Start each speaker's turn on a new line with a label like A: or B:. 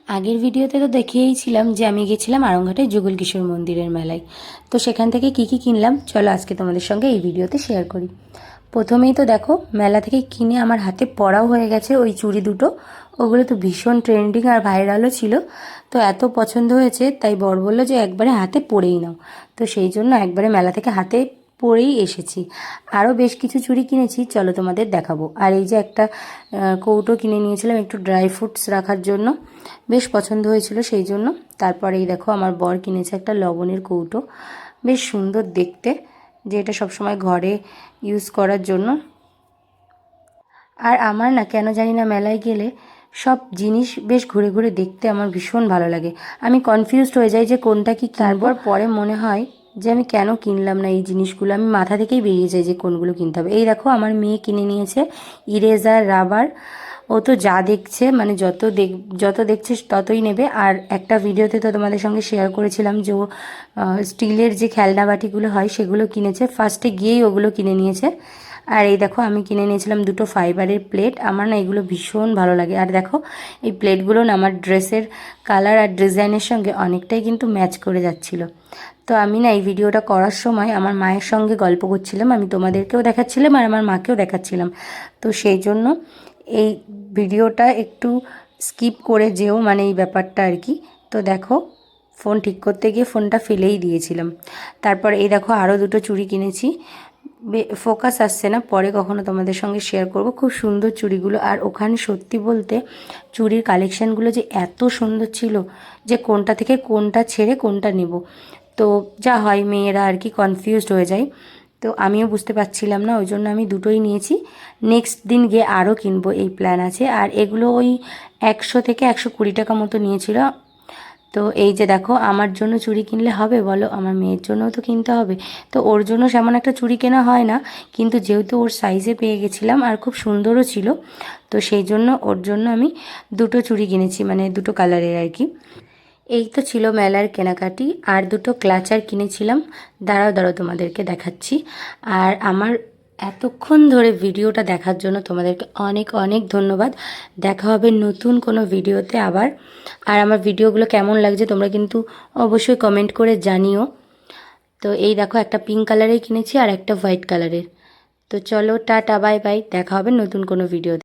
A: আগের ভিডিওতে তো দেখিয়েইছিলাম যে আমি গেছিলাম আড়ংঘাটের যুগল কিশোর মন্দিরের মেলায়। তো সেখান থেকে কি কি কিনলাম চলো আজকে তোমাদের সঙ্গে এই ভিডিওতে শেয়ার করি। প্রথমেই তো দেখো মেলা থেকে কিনে আমার হাতে পড়াও হয়ে গেছে ওই চুড়ি দুটো। ওগুলো তো ভীষণ ট্রেন্ডিং আর ভাইরালও ছিল। তো এত পছন্দ হয়েছে তাই বর বললো যে একবারে হাতে পরেই নাও। তো সেই জন্য একবারে মেলা থেকে হাতে পরেই এসেছি। আরও বেশ কিছু চুড়ি কিনেছি, চলো তোমাদের দেখাবো। আর এই যে একটা কৌটো কিনে নিয়েছিলাম একটু ড্রাই ফ্রুটস রাখার জন্য, বেশ পছন্দ হয়েছিল সেই জন্য। তারপরে এই দেখো আমার বর কিনেছে একটা লবণের কৌটো, বেশ সুন্দর দেখতে, যে এটা সবসময় ঘরে ইউজ করার জন্য। আর আমার না কেন জানি না মেলায় গেলে সব জিনিস বেশ ঘুরে ঘুরে দেখতে আমার ভীষণ ভালো লাগে। আমি কনফিউজড হয়ে যাই যে কোনটা কি কিনবো। পরে মনে হয় যে আমি কেন কিনলাম না এই জিনিসগুলো, আমি মাথা থেকেই বেরিয়ে যাই যে কোনগুলো কিনতে হবে। এই দেখো আমার মেয়ে কিনে নিয়েছে ইরেজার, রাবার। ও তো যা দেখছে মানে যত দেখছে ততই নেবে। আর একটা ভিডিওতে তো তোমাদের সঙ্গে শেয়ার করেছিলাম যে ও স্টিলের যে খেলনা বাটিগুলো হয় সেগুলো কিনেছে, ফার্স্টে গিয়েই ওগুলো কিনে নিয়েছে। আর এই দেখো আমি কিনে নিয়েছিলাম দুটো ফাইবারের প্লেট। আমার না এগুলো ভীষণ ভালো লাগে। আর দেখো এই প্লেটগুলো না আমার ড্রেসের কালার আর ডিজাইনের সঙ্গে অনেকটাই কিন্তু ম্যাচ করে যাচ্ছিলো। তো আমি না এই ভিডিওটা করার সময় আমার মায়ের সঙ্গে গল্প করছিলাম, আমি তোমাদেরকেও দেখাচ্ছিলাম আর আমার মাকেও দেখাচ্ছিলাম। তো সেই জন্য এই ভিডিওটা একটু স্কিপ করে যেও, মানে এই ব্যাপারটা আর কি। তো দেখো ফোন ঠিক করতে গিয়ে ফোনটা ফেলেই দিয়েছিলাম। তারপর এই দেখো আরও দুটো চুড়ি কিনেছি, ফোকাস আসছে না, পরে কখনো তোমাদের সঙ্গে শেয়ার করব। খুব সুন্দর চুড়িগুলো। আর ওখানে সত্যি বলতে চুড়ির কালেকশানগুলো যে এত সুন্দর ছিল যে কোনটা থেকে কোনটা ছেড়ে কোনটা নেব। তো যা হয় মেয়েরা আর কি কনফিউজড হয়ে যায়। তো আমিও বুঝতে পারছিলাম না, ওই জন্য আমি দুটোই নিয়েছি। নেক্সট দিন গিয়ে আরও কিনবো এই প্ল্যান আছে। আর এগুলো ওই 100 থেকে 120 টাকা মতো নিয়েছিল। তো এই যে দেখো আমার জন্য চুড়ি কিনলে হবে বলো, আমার মেয়ের জন্যও তো কিনতে হবে। তো ওর জন্য সেমন একটা চুড়ি কেনা হয় না, কিন্তু যেহেতু ওর সাইজে পেয়ে গেছিলাম আর খুব সুন্দরও ছিল, তো সেই জন্য ওর জন্য আমি দুটো চুড়ি কিনেছি, মানে দুটো কালারের আর কি। এই তো ছিল মেলার কেনাকাটি। আর দুটো ক্লাচার কিনেছিলাম, দাঁড়াও দাঁড়াও তোমাদেরকে দেখাচ্ছি। আর আমার এতক্ষণ ধরে ভিডিওটা দেখার জন্য তোমাদেরকে অনেক অনেক ধন্যবাদ। দেখা হবে নতুন কোনো ভিডিওতে আবার। আর আমার ভিডিওগুলো কেমন লাগছে তোমরা কিন্তু অবশ্যই কমেন্ট করে জানিও। তো এই দেখো একটা পিঙ্ক কালারের কিনেছি আর একটা হোয়াইট কালারের। তো চলো টাটা বাই বাই, দেখা হবে নতুন কোনো ভিডিওতে।